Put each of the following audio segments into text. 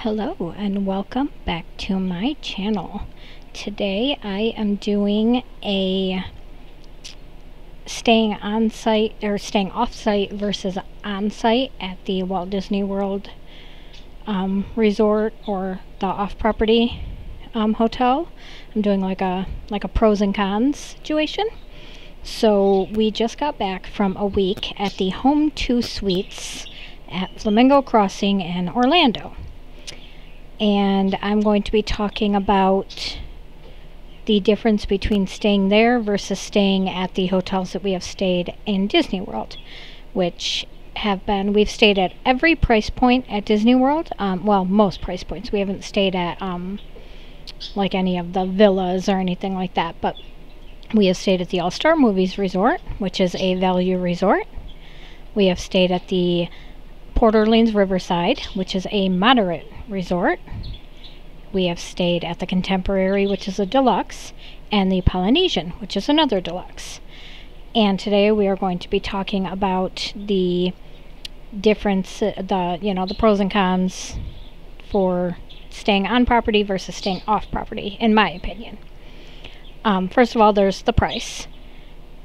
Hello and welcome back to my channel. Today I am doing a staying on site or staying off site versus on site at the Walt Disney World resort or the off property hotel. I'm doing like a pros and cons situation. So we just got back from a week at the Home 2 Suites at Flamingo Crossing in Orlando. And I'm going to be talking about the difference between staying there versus staying at the hotels that we have stayed in Disney World, which we've stayed at every price point at Disney World. Well, most price points. We haven't stayed at like any of the villas or anything like that, but we have stayed at the All-Star Movies Resort, which is a value resort. We have stayed at the Port Orleans Riverside, which is a moderate resort. We have stayed at the Contemporary, which is a deluxe, and the Polynesian, which is another deluxe. And today we are going to be talking about the difference, the pros and cons for staying on property versus staying off property, in my opinion. First of all, there's the price.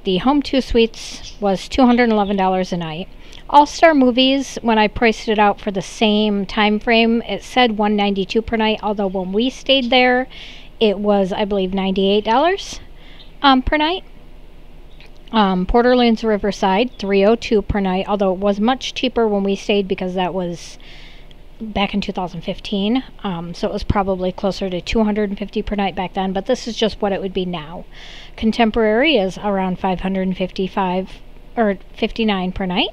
The Home 2 Suites was $211 a night. All-Star Movies, when I priced it out for the same time frame, it said $192 per night, although when we stayed there, it was, I believe, $98 per night. Port Orleans Riverside, $302 per night, although it was much cheaper when we stayed because that was back in 2015, so it was probably closer to $250 per night back then, but this is just what it would be now. Contemporary is around $555 or $59 per night.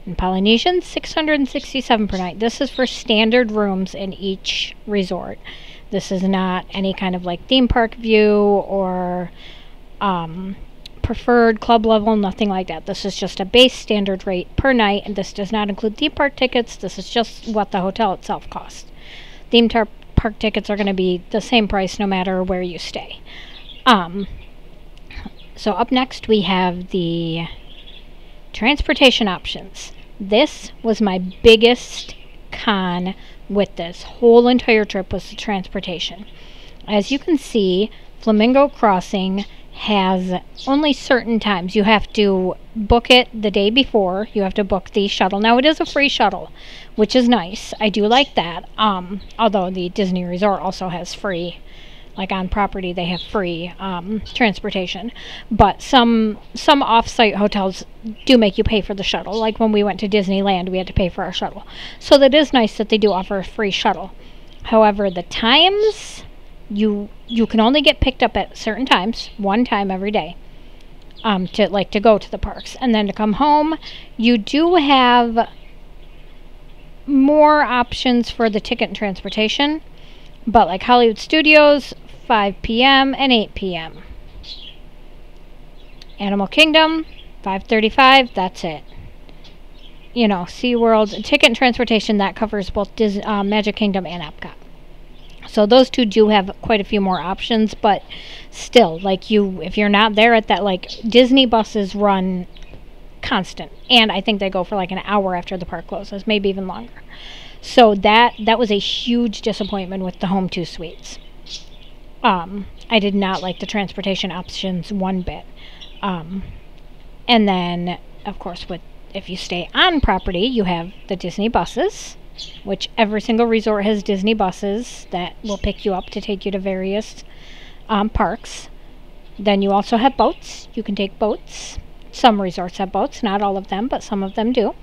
And Polynesian, $667 per night. This is for standard rooms in each resort. This is not any kind of like theme park view or preferred club level, nothing like that. This is just a base standard rate per night, and this does not include theme park tickets. This is just what the hotel itself costs. Theme park tickets are going to be the same price no matter where you stay. So up next we have the transportation options. This was my biggest con with this whole entire trip, was the transportation. As you can see, Flamingo Crossing has only certain times. You have to book it the day before. You have to book the shuttle. Now, it is a free shuttle, which is nice. I do like that. Although the Disney Resort also has free, like on property, they have free transportation. But some off-site hotels do make you pay for the shuttle. Like when we went to Disneyland, we had to pay for our shuttle. So that is nice that they do offer a free shuttle. However, the times, you can only get picked up at certain times, one time every day, to go to the parks. And then to come home, you do have more options for the ticket and transportation. But like Hollywood Studios, 5 p.m. and 8 p.m. Animal Kingdom, 5:35, that's it. You know, SeaWorld, ticket and transportation, that covers both Magic Kingdom and Epcot. So those two do have quite a few more options, but still, like if you're not there at that, like Disney buses run constant. And I think they go for like an hour after the park closes, maybe even longer. So that was a huge disappointment with the Home 2 Suites. I did not like the transportation options one bit. And then, of course, if you stay on property, you have the Disney buses, which every single resort has Disney buses that will pick you up to take you to various parks. Then you also have boats. You can take boats. Some resorts have boats, not all of them, but some of them do.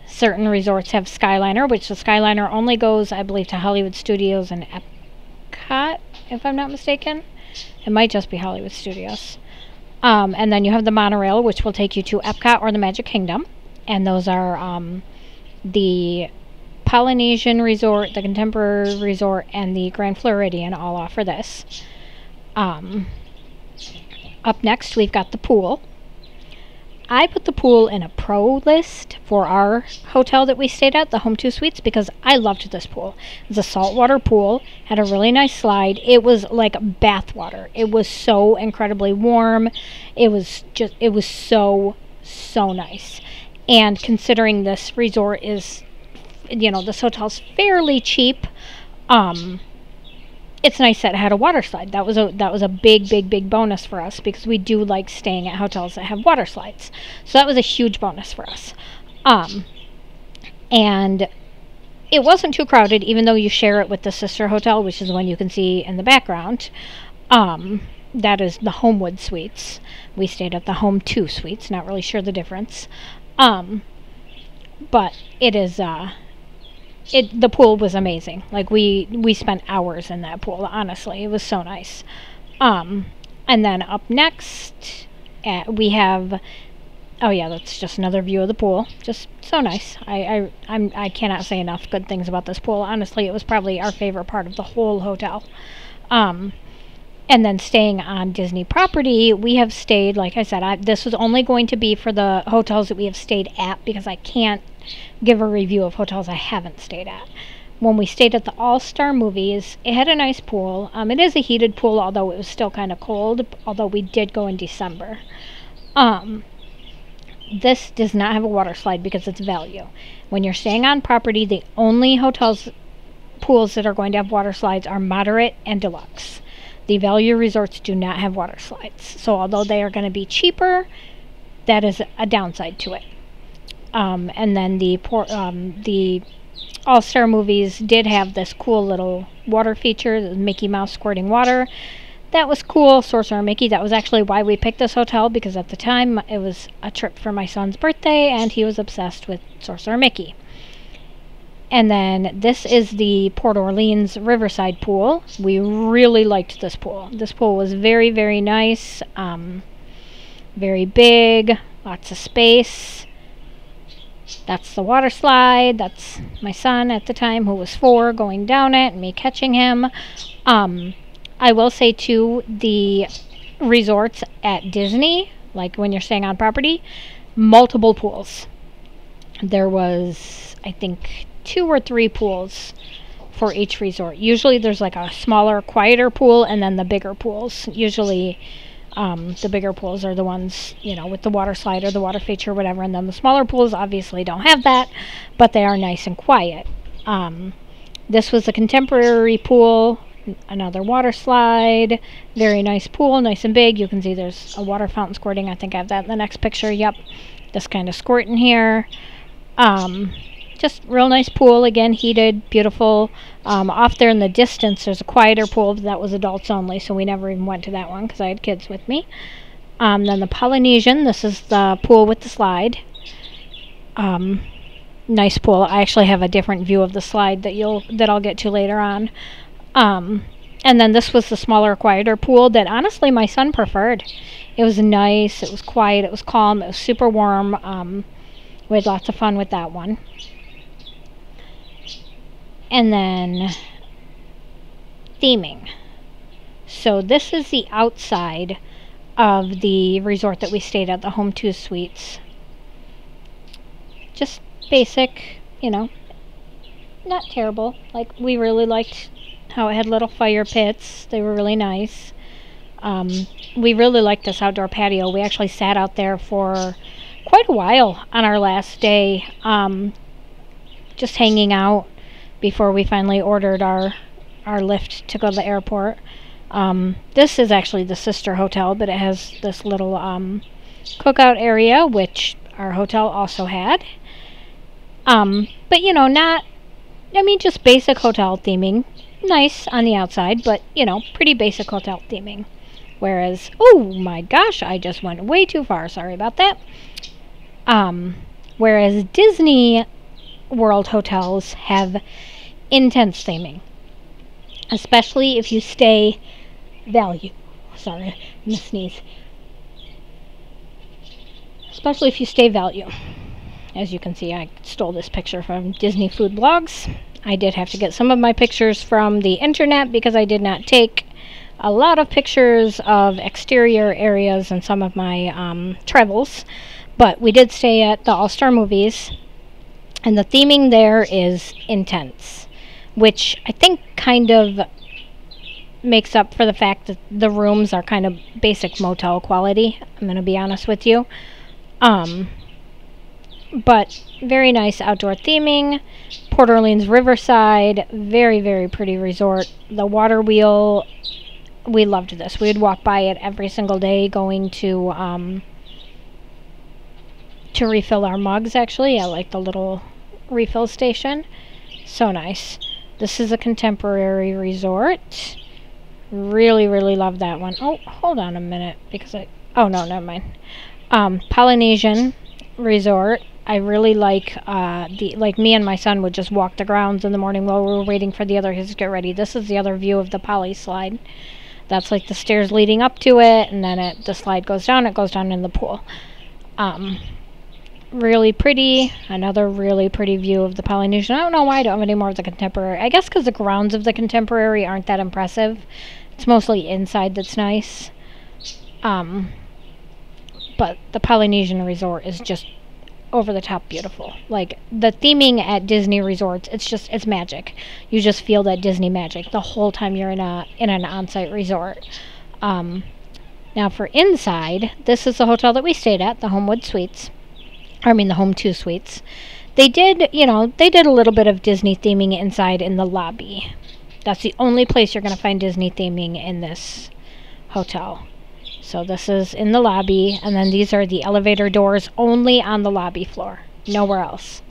Certain resorts have Skyliner, which the Skyliner only goes, I believe, to Hollywood Studios and Epcot, if I'm not mistaken. It might just be Hollywood Studios. And then you have the monorail, which will take you to Epcot or the Magic Kingdom. And those are the Polynesian Resort, the Contemporary Resort, and the Grand Floridian all offer this. Up next, we've got the pool. I put the pool in a pro list for our hotel that we stayed at, the Home 2 Suites, because I loved this pool. It's a saltwater pool, had a really nice slide. It was like bath water. It was so incredibly warm. It was so nice. And considering this resort is you know, this hotel's fairly cheap. It's nice that it had a water slide. That was a big bonus for us, because we do like staying at hotels that have water slides. So that was a huge bonus for us. And it wasn't too crowded, even though you share it with the sister hotel, which is the one you can see in the background. That is the Homewood Suites. We stayed at the Home 2 Suites. Not really sure the difference. But it is, the pool was amazing. Like, we spent hours in that pool, honestly. It was so nice. And then up next, we have, oh yeah, that's just another view of the pool. Just so nice. I cannot say enough good things about this pool. Honestly, it was probably our favorite part of the whole hotel. And then staying on Disney property, we have stayed, like I said, this was only going to be for the hotels that we have stayed at, because I can't give a review of hotels I haven't stayed at. When we stayed at the All-Star Movies, it had a nice pool. It is a heated pool, although it was still kind of cold, although we did go in December. This does not have a water slide because it's value. When you're staying on property, the only pools that are going to have water slides are moderate and deluxe. The value resorts do not have water slides. So although they are going to be cheaper, that is a downside to it. And then the All-Star Movies did have this cool little water feature, the Mickey Mouse squirting water. That was cool. Sorcerer Mickey. That was actually why we picked this hotel, because at the time it was a trip for my son's birthday and he was obsessed with Sorcerer Mickey. And then this is the Port Orleans Riverside pool. We really liked this pool. This pool was very nice, very big, lots of space. That's the water slide. That's my son at the time, who was 4, going down it and me catching him. I will say too, the resorts at Disney, like when you're staying on property, multiple pools. There was, I think, 2 or 3 pools for each resort. Usually there's like a smaller, quieter pool, and then the bigger pools. Usually the bigger pools are the ones, you know, with the water slide or the water feature or whatever, and then the smaller pools obviously don't have that, but they are nice and quiet. This was a contemporary pool, another water slide, very nice pool, nice and big. You can see there's a water fountain squirting. I think I have that in the next picture. Yep, this kind of squirting here. Just real nice pool, again, heated, beautiful. Off there in the distance, there's a quieter pool, but that was adults only, so we never even went to that one because I had kids with me. Then the Polynesian, this is the pool with the slide. Nice pool. I actually have a different view of the slide that I'll get to later on. And then this was the smaller, quieter pool that honestly my son preferred. It was nice, it was quiet, it was calm, it was super warm. We had lots of fun with that one. And then theming. So this is the outside of the resort that we stayed at, the Home 2 Suites. Just basic, you know, not terrible. Like, we really liked how it had little fire pits. They were really nice. We really liked this outdoor patio. We actually sat out there for quite a while on our last day, just hanging out before we finally ordered our lift to go to the airport. This is actually the sister hotel, but it has this little cookout area, which our hotel also had. But, you know, just basic hotel theming. Nice on the outside, but, you know, pretty basic hotel theming. Whereas, oh my gosh, I just went way too far. Sorry about that. Whereas Disney World hotels have intense theming, especially if you stay value. Sorry, I'm gonna sneeze. Especially if you stay value. As you can see, I stole this picture from Disney Food Blogs. I did have to get some of my pictures from the internet because I did not take a lot of pictures of exterior areas in some of my travels. But we did stay at the All-Star Movies, and the theming there is intense, which I think kind of makes up for the fact that the rooms are kind of basic motel quality. I'm going to be honest with you. But very nice outdoor theming. Port Orleans Riverside, very, very pretty resort. The water wheel, we loved this. We would walk by it every single day going to refill our mugs, actually, at like the little refill station. So nice. This is a contemporary resort. Really, really love that one. Oh, hold on a minute, because oh no, never mind. Polynesian resort. I really like me and my son would just walk the grounds in the morning while we were waiting for the other kids to get ready. This is the other view of the poly slide. That's like the stairs leading up to it, and then the slide goes down. It goes down in the pool. Really pretty. Another really pretty view of the Polynesian. I don't know why I don't have any more of the contemporary. I guess because the grounds of the contemporary aren't that impressive. It's mostly inside that's nice. But the Polynesian resort is just over the top beautiful. Like, the theming at Disney resorts, it's magic. You just feel that Disney magic the whole time you're in an on-site resort. Now for inside, this is the hotel that we stayed at, the Homewood Suites. The Home 2 Suites. They did a little bit of Disney theming inside in the lobby. That's the only place you're going to find Disney theming in this hotel. So this is in the lobby, and then these are the elevator doors only on the lobby floor, nowhere else.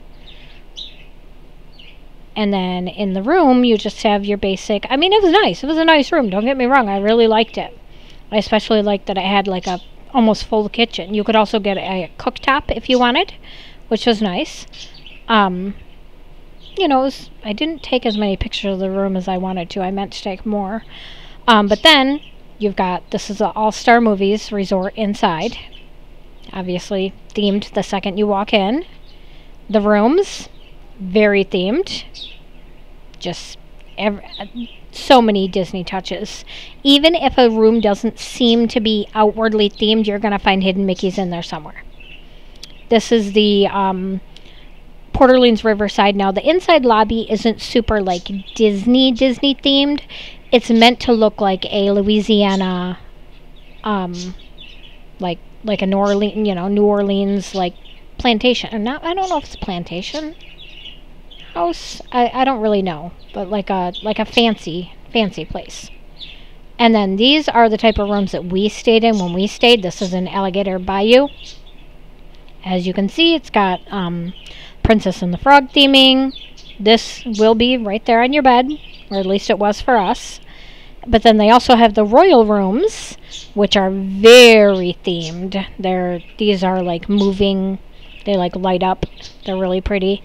And then in the room, you just have your basic, it was nice. It was a nice room, don't get me wrong. I really liked it. I especially liked that it had like a almost full kitchen. You could also get a cooktop if you wanted, which was nice. I didn't take as many pictures of the room as I wanted to. I meant to take more. But then you've got, this is an All-Star Movies resort inside. Obviously themed the second you walk in. The rooms, very themed. Just so many Disney touches. Even if a room doesn't seem to be outwardly themed, you're going to find hidden Mickeys in there somewhere. This is the Port Orleans Riverside. Now, the inside lobby isn't super like Disney themed. It's meant to look like a Louisiana, like a New Orleans like plantation. I don't know if it's a plantation house. I don't really know, but like a fancy place. And then these are the type of rooms that we stayed in when we stayed. This is in Alligator Bayou. As you can see, it's got Princess and the Frog theming. This will be right there on your bed, or at least it was for us. But then they also have the royal rooms, which are very themed. These are like moving. They like light up. They're really pretty.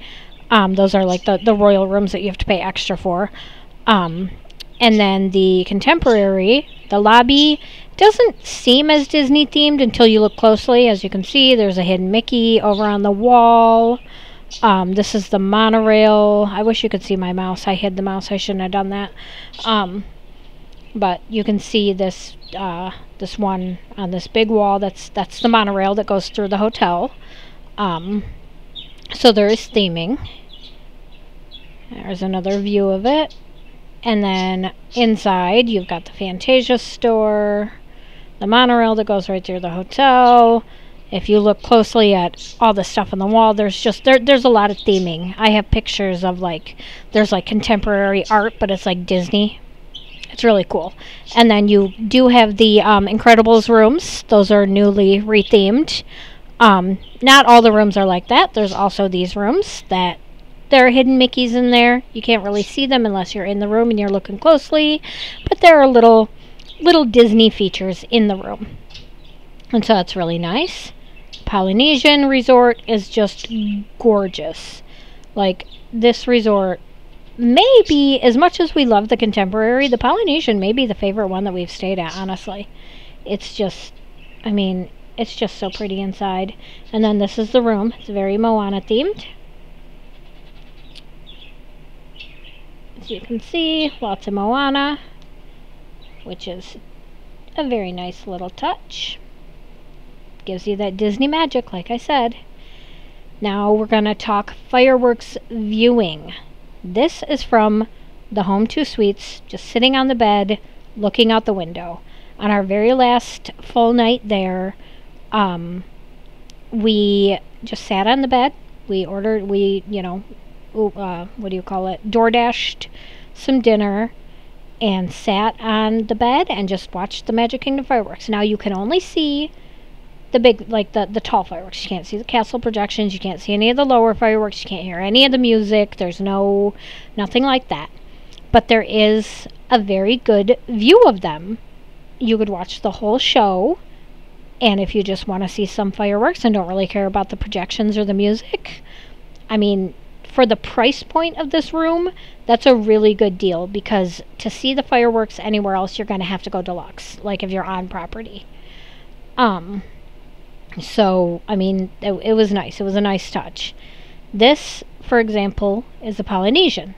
Those are like the royal rooms that you have to pay extra for. And then the contemporary, the lobby, doesn't seem as Disney themed until you look closely. As you can see, there's a hidden Mickey over on the wall. This is the monorail. I wish you could see my mouse. I hid the mouse. I shouldn't have done that. But you can see this this one on this big wall. That's the monorail that goes through the hotel. So there is theming. There's another view of it. And then inside, you've got the Fantasia store, the monorail that goes right through the hotel. If you look closely at all the stuff on the wall, there's a lot of theming. I have pictures of there's like contemporary art, but it's like Disney. It's really cool. And then you do have the Incredibles rooms. Those are newly rethemed. Not all the rooms are like that. There's also these rooms that there are hidden Mickeys in there. You can't really see them unless you're in the room and you're looking closely. But there are little Disney features in the room. And so that's really nice. Polynesian resort is just gorgeous. Like, this resort, maybe, as much as we love the contemporary, the Polynesian may be the favorite one that we've stayed at, honestly. It's just, it's just so pretty inside. And then this is the room. It's very Moana themed. As you can see, lots of Moana, which is a very nice little touch. Gives you that Disney magic, like I said. Now we're going to talk fireworks viewing. This is from the Home 2 Suites, just sitting on the bed, looking out the window. On our very last full night there, we just sat on the bed, what do you call it? DoorDashed some dinner and sat on the bed and just watched the Magic Kingdom fireworks. Now you can only see the big, like the tall fireworks. You can't see the castle projections. You can't see any of the lower fireworks. You can't hear any of the music. There's nothing like that. But there is a very good view of them. You could watch the whole show, and if you just want to see some fireworks and don't really care about the projections or the music, I mean, for the price point of this room, that's a really good deal, because to see the fireworks anywhere else, you're going to have to go deluxe, like if you're on property. So, I mean, it was nice. It was a nice touch. This, for example, is the Polynesian.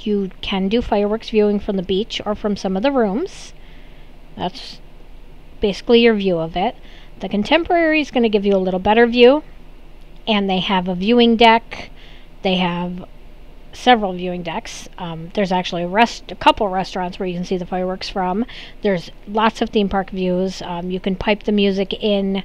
You can do fireworks viewing from the beach or from some of the rooms. That's basically your view of it. The Contemporary is going to give you a little better view, and they have a viewing deck. They have several viewing decks. There's actually a couple restaurants where you can see the fireworks from. There's lots of theme park views. You can pipe the music in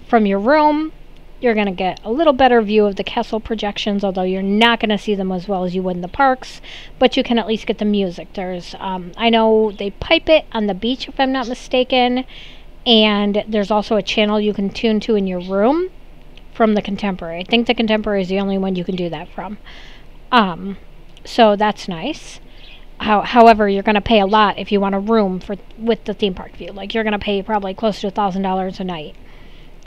from your room. You're going to get a little better view of the castle projections, although you're not going to see them as well as you would in the parks, but you can at least get the music. There's, I know they pipe it on the beach, if I'm not mistaken, and there's also a channel you can tune to in your room from the Contemporary. I think the Contemporary is the only one you can do that from. So that's nice. However, you're going to pay a lot if you want a room with the theme park view. Like, you're going to pay probably close to $1,000 a night.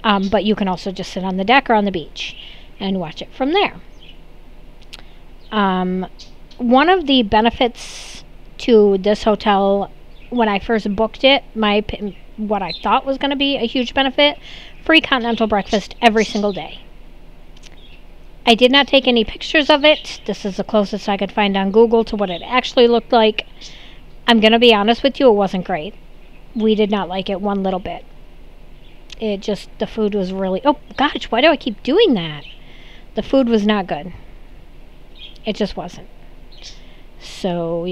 But you can also just sit on the deck or on the beach and watch it from there. One of the benefits to this hotel, when I first booked it, what I thought was going to be a huge benefit, free continental breakfast every single day. I did not take any pictures of it. This is the closest I could find on Google to what it actually looked like. I'm going to be honest with you, it wasn't great. We did not like it one little bit. The food was really, oh gosh, why do I keep doing that? The food was not good. It just wasn't. So,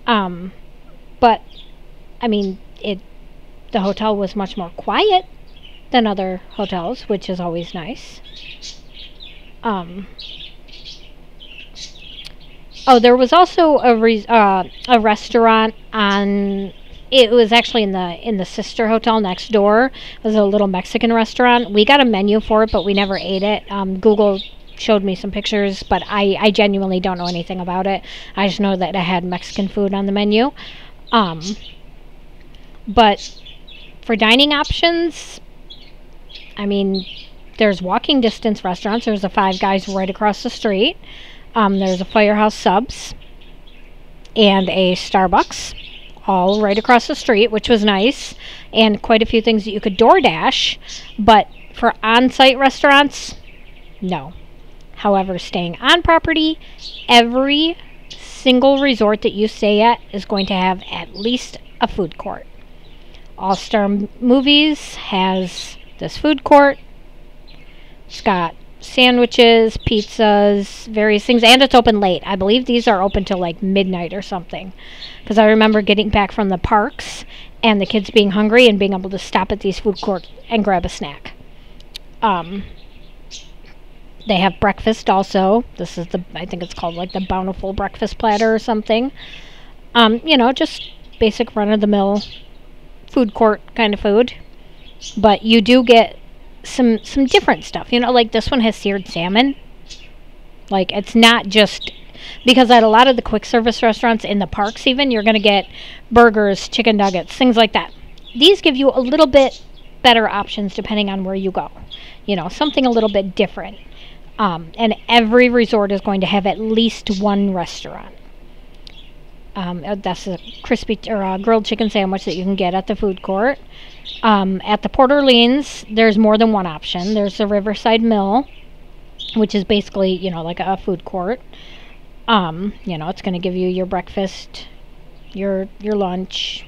but, I mean, the hotel was much more quiet than other hotels, which is always nice. There was also a restaurant on. It was actually in the sister hotel next door. It was a little Mexican restaurant. We got a menu for it, but we never ate it. Google showed me some pictures, but I genuinely don't know anything about it. I just know that it had Mexican food on the menu. But for dining options, I mean, there's walking distance restaurants. There's a Five Guys right across the street. There's a Firehouse Subs and a Starbucks, all right across the street, which was nice, and quite a few things that you could DoorDash, but for on-site restaurants, no. However, staying on property, every single resort that you stay at is going to have at least a food court. All Star Movies has this food court. It's got sandwiches, pizzas, various things, and it's open late. I believe these are open till like midnight or something, because I remember getting back from the parks and the kids being hungry and being able to stop at these food courts and grab a snack. They have breakfast also. This is I think it's called like the Bountiful Breakfast Platter or something. Just basic run-of-the-mill food court kind of food, but you do get some different stuff. Like this one has seared salmon. Like, it's not just, because at a lot of the quick service restaurants in the parks even, you're going to get burgers, chicken nuggets, things like that. These give you a little bit better options depending on where you go. Something a little bit different. And every resort is going to have at least one restaurant. That's a crispy or a grilled chicken sandwich that you can get at the food court. At the Port Orleans, there's more than one option. There's the Riverside Mill, which is basically, like a food court. It's going to give you your breakfast, your lunch,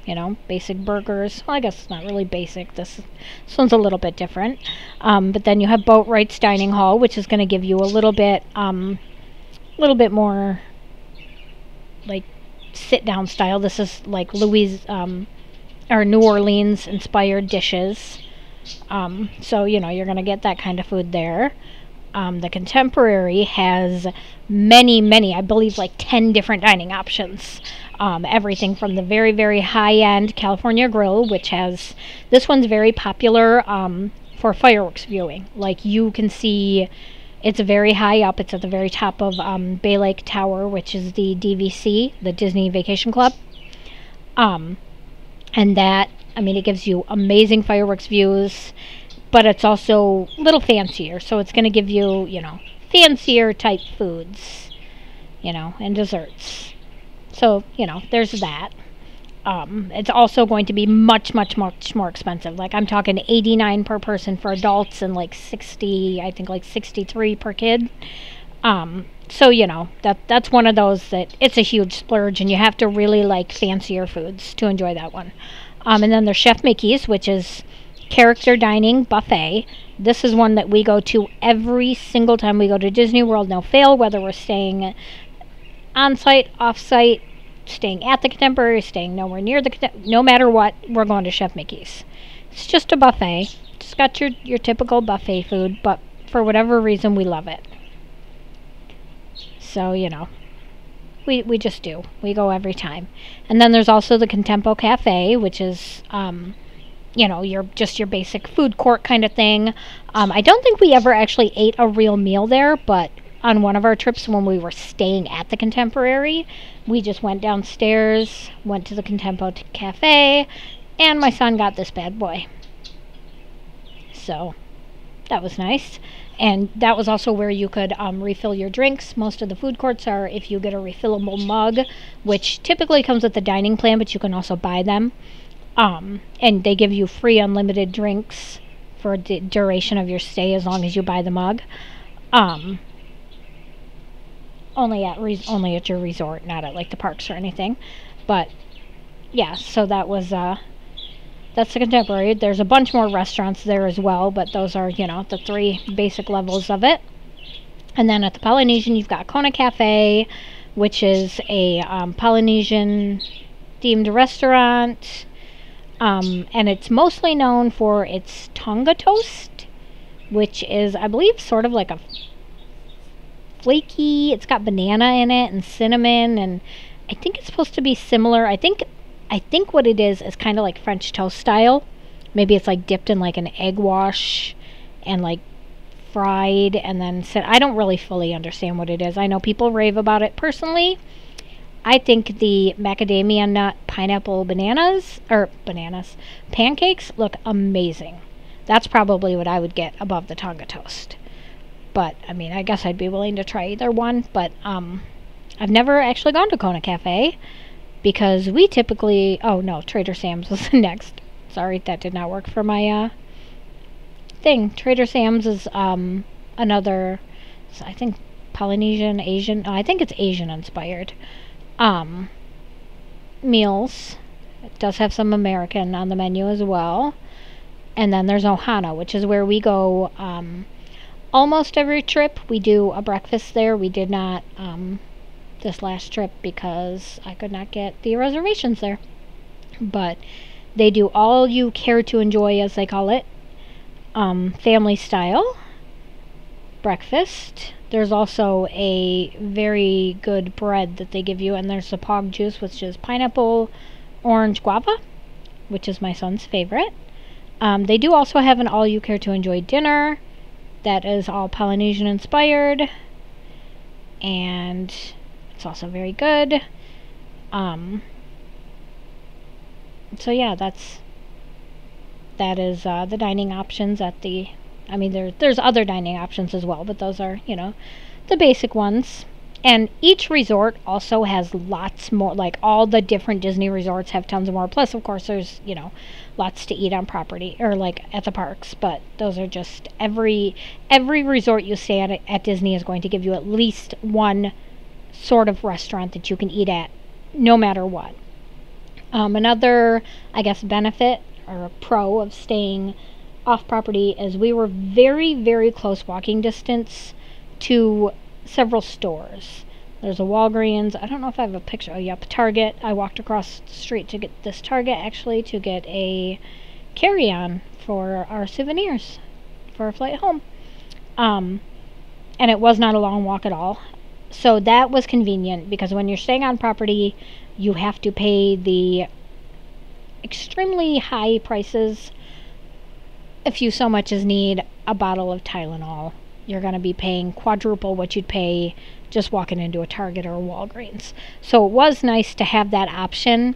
basic burgers. Well, I guess it's not really basic. This one's a little bit different. But then you have Boatwright's Dining Hall, which is going to give you a little bit more, like, sit-down style. This is like New Orleans inspired dishes. So, you know, you're going to get that kind of food there. The Contemporary has many, I believe like 10 different dining options. Everything from the very, very high-end California Grill, which has, this one's very popular for fireworks viewing. Like, you can see, it's very high up. It's at the very top of Bay Lake Tower, which is the DVC, the Disney Vacation Club. And that, I mean, it gives you amazing fireworks views, but it's also a little fancier. So it's going to give you, you know, fancier type foods, you know, and desserts. So, you know, there's that. It's also going to be much more expensive. Like, I'm talking $89 per person for adults and like 60, I think like 63 per kid. So, you know, that's one of those that it's a huge splurge, and you have to really like fancier foods to enjoy that one. And then there's Chef Mickey's, which is character dining buffet. This is one that we go to every single time we go to Disney World, no fail, whether we're staying on site, off site, staying at the Contemporary, staying nowhere near the no matter what, we're going to Chef Mickey's. It's just a buffet. It's got your typical buffet food, but for whatever reason we love it. So, you know, we just do. We go every time. And then there's also the Contempo Cafe, which is you know, your basic food court kind of thing. I don't think we ever actually ate a real meal there, but on one of our trips when we were staying at the Contemporary, we just went downstairs, went to the Contempo Cafe, and my son got this bad boy. So that was nice. And that was also where you could refill your drinks. Most of the food courts are if you get a refillable mug, which typically comes with the dining plan, but you can also buy them. And they give you free unlimited drinks for the duration of your stay as long as you buy the mug. Only at your resort, not at like the parks or anything. But yeah, so that was that's the Contemporary. There's a bunch more restaurants there as well, but those are, you know, the 3 basic levels of it. And then at the Polynesian, you've got Kona Cafe, which is a Polynesian themed restaurant. And it's mostly known for its tonga toast, which is, I believe, sort of like a flaky, it's got banana in it and cinnamon, and I think it's supposed to be similar. I think what it is kind of like French toast style. Maybe it's like dipped in like an egg wash and like fried and then I don't really fully understand what it is. I know people rave about it. Personally, I think the macadamia nut pineapple pancakes look amazing. That's probably what I would get above the tonga toast. But I mean, I guess I'd be willing to try either one, but I've never actually gone to Kona Cafe because we typically, oh no, Trader Sam's was the next. Sorry, that did not work for my thing. Trader Sam's is another, I think Polynesian, Asian, I think it's Asian inspired meals. It does have some American on the menu as well. And then there's Ohana, which is where we go almost every trip. We do a breakfast there. We did not this last trip because I could not get the reservations there. But they do all you care to enjoy, as they call it, family style breakfast. There's also a very good bread that they give you, and there's the pog juice, which is pineapple, orange, guava, which is my son's favorite. They do also have an all you care to enjoy dinner that is all Polynesian inspired, and it's also very good. So yeah, that is the dining options at the, I mean, there's other dining options as well, but those are, you know, the basic ones. And each resort also has lots more, like all the different Disney resorts have tons more. Plus, of course, there's, you know, lots to eat on property or like at the parks. But those are just every resort you stay at Disney is going to give you at least one sort of restaurant that you can eat at, no matter what. Another, I guess, benefit or a pro of staying off property is we were very, very close walking distance to several stores. There's a Walgreens. I don't know if I have a picture. Oh, yep, Target. I walked across the street to get this Target, actually, to get a carry-on for our souvenirs for our flight home. And it was not a long walk at all. So that was convenient, because when you're staying on property, you have to pay the extremely high prices. If you so much as need a bottle of Tylenol, you're going to be paying quadruple what you'd pay just walking into a Target or a Walgreens. So it was nice to have that option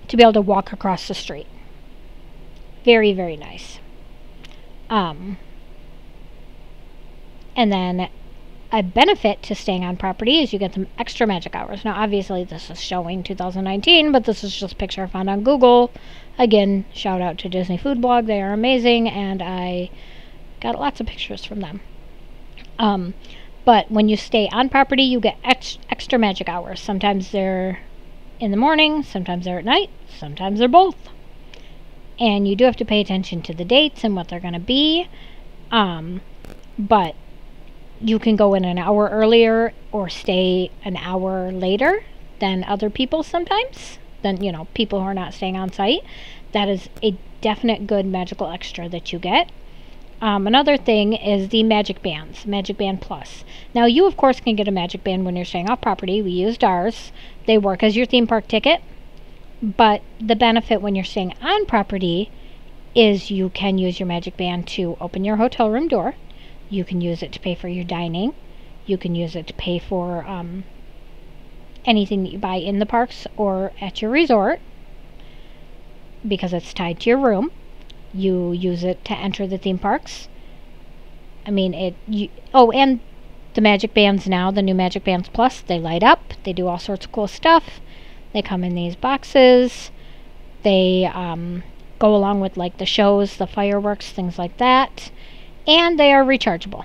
to be able to walk across the street. Very, very nice. And then a benefit to staying on property is you get some extra magic hours. Now, obviously, this is showing 2019, but this is just a picture I found on Google. Again, shout out to Disney Food Blog. They are amazing, and I got lots of pictures from them. But when you stay on property, you get extra magic hours. Sometimes they're in the morning, sometimes they're at night, sometimes they're both. And you do have to pay attention to the dates and what they're going to be. But you can go in an hour earlier or stay an hour later than other people sometimes. Than, people who are not staying on site. That is a definite good magical extra that you get. Another thing is the Magic Bands, Magic Band Plus. Now, you, of course, can get a Magic Band when you're staying off property. We used ours. They work as your theme park ticket. But the benefit when you're staying on property is you can use your Magic Band to open your hotel room door. You can use it to pay for your dining. You can use it to pay for anything that you buy in the parks or at your resort, because it's tied to your room. You use it to enter the theme parks. And the Magic Bands now, the new Magic Bands Plus, they light up. They do all sorts of cool stuff. They come in these boxes. They go along with like the shows, the fireworks, things like that. And they are rechargeable.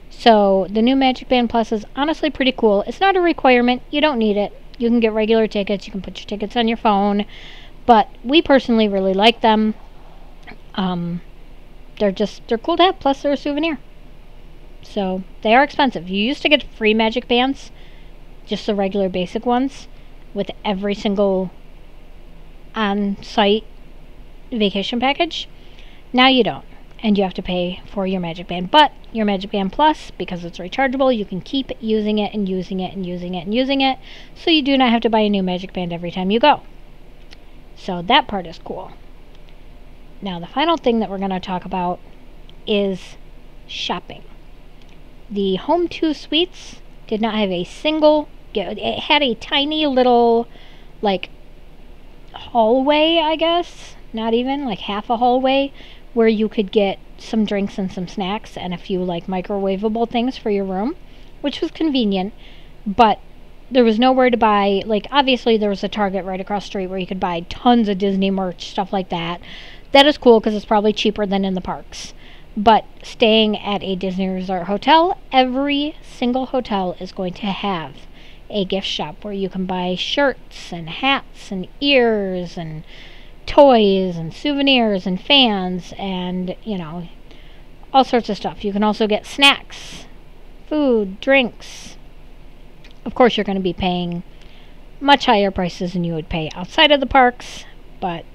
So the new Magic Band Plus is honestly pretty cool. It's not a requirement. You don't need it. You can get regular tickets. You can put your tickets on your phone. But we personally really like them. They're cool to have, plus they're a souvenir. So they are expensive. You used to get free Magic Bands, just the regular basic ones, with every single on-site vacation package. Now you don't. And you have to pay for your Magic Band. But your Magic Band Plus, because it's rechargeable, you can keep using it and using it and using it and using it. So you do not have to buy a new Magic Band every time you go. So that part is cool. Now, the final thing that we're going to talk about is shopping. The Home 2 Suites did not have a single... It had a tiny little, hallway, I guess. Not even, half a hallway, where you could get some drinks and some snacks and a few, microwavable things for your room, which was convenient. But there was nowhere to buy, obviously there was a Target right across the street where you could buy tons of Disney merch, stuff like that. That is cool because it's probably cheaper than in the parks. But staying at a Disney Resort hotel, every single hotel is going to have a gift shop where you can buy shirts and hats and ears and toys and souvenirs and fans and, all sorts of stuff. You can also get snacks, food, drinks. Of course, you're going to be paying much higher prices than you would pay outside of the parks, but,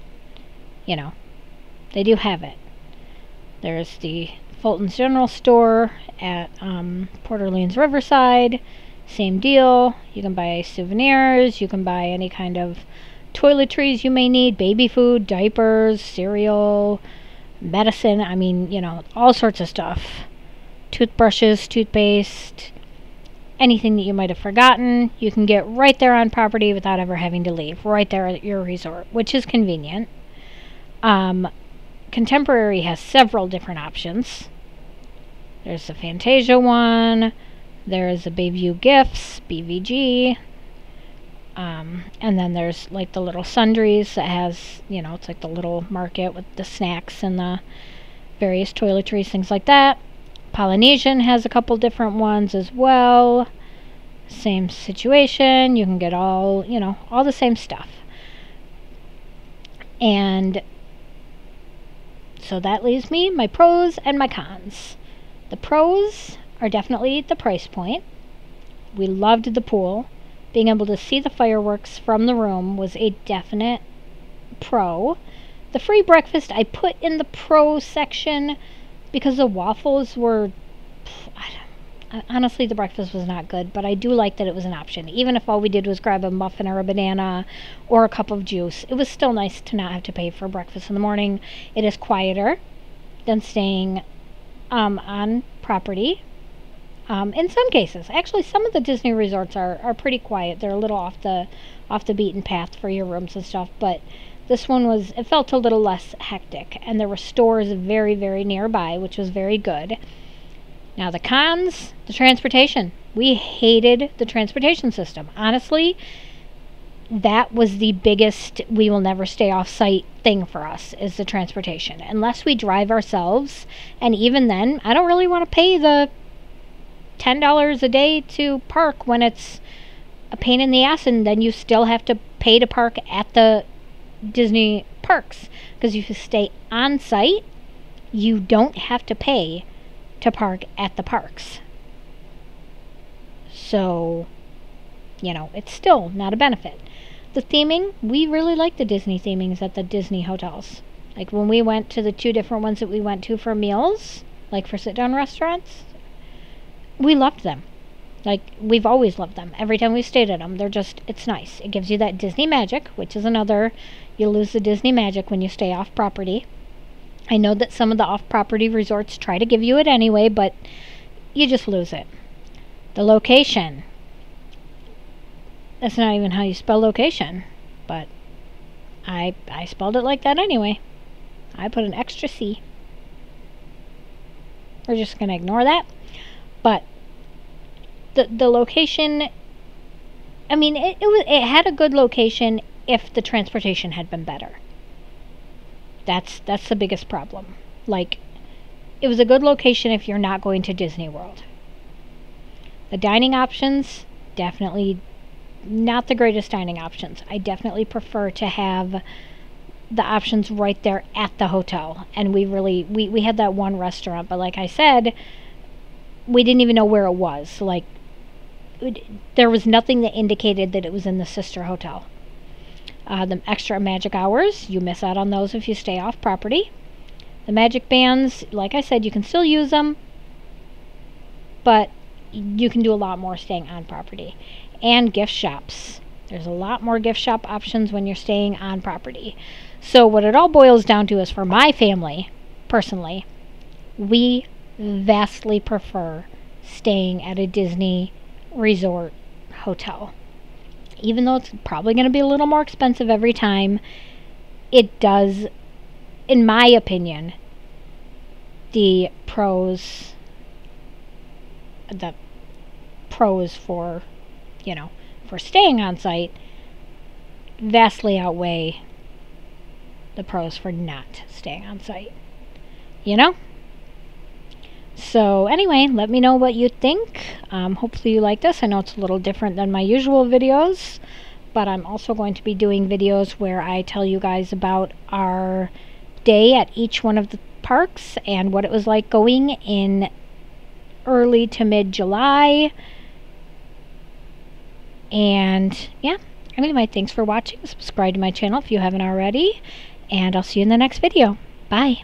they do have it. There's the Fulton's General Store at Port Orleans Riverside. Same deal. You can buy souvenirs. You can buy any kind of toiletries you may need. Baby food, diapers, cereal, medicine. All sorts of stuff. Toothbrushes, toothpaste, anything that you might have forgotten. You can get right there on property without ever having to leave. Right there at your resort, which is convenient. Contemporary has several different options. There's the Fantasia one. There's the Bayview Gifts, BVG. And then there's the little sundries that has, it's the little market with the snacks and the various toiletries, things like that. Polynesian has a couple different ones as well. Same situation. You can get all the same stuff. And so that leaves me my pros and my cons. The pros are definitely the price point. We loved the pool. Being able to see the fireworks from the room was a definite pro. The free breakfast I put in the pro section because the waffles were, honestly, the breakfast was not good, but I do like that it was an option. Even if all we did was grab a muffin or a banana or a cup of juice, it was still nice to not have to pay for breakfast in the morning. It is quieter than staying on property. In some cases, actually, some of the Disney resorts are pretty quiet. They're a little off the beaten path for your rooms and stuff, but this one it felt a little less hectic, and there were stores very, very nearby, which was very good. Now the cons, the transportation. We hated the transportation system. Honestly, that was the biggest we will never stay off site thing for us, is the transportation. Unless we drive ourselves, and even then, I don't really want to pay the $10 a day to park when it's a pain in the ass, and then you still have to pay to park at the Disney parks. Because if you stay on site, you don't have to pay to park at the parks. So, it's still not a benefit. The theming, we really like the Disney themings at the Disney hotels. Like when we went to the 2 different ones that we went to for meals, like for sit-down restaurants, we loved them. Like, we've always loved them. Every time we've stayed at them, it's nice. It gives you that Disney magic, which is you lose the Disney magic when you stay off property. I know that some of the off-property resorts try to give you it anyway, but you just lose it. The location. That's not even how you spell location, but I spelled it like that anyway. I put an extra C. We're just going to ignore that. But the location, I mean, it had a good location if the transportation had been better. That's the biggest problem. Like, it was a good location if you're not going to Disney World. The dining options, definitely not the greatest dining options. I definitely prefer to have the options right there at the hotel. And we had that one restaurant, but like I said, we didn't even know where it was. Like, there was nothing that indicated that it was in the sister hotel. The extra magic hours, you miss out on those if you stay off property. The magic bands, like I said, you can still use them, but you can do a lot more staying on property. And gift shops. There's a lot more gift shop options when you're staying on property. So what it all boils down to is, for my family, personally, we vastly prefer staying at a Disney resort hotel. Even though it's probably going to be a little more expensive every time, it does, in my opinion, the pros for, for staying on site vastly outweigh the pros for not staying on site. So anyway, let me know what you think. Hopefully you like this. I know it's a little different than my usual videos, but I'm also going to be doing videos where I tell you guys about our day at each one of the parks and what it was like going in early to mid-July. And yeah, anyway, thanks for watching. Subscribe to my channel if you haven't already, and I'll see you in the next video. Bye.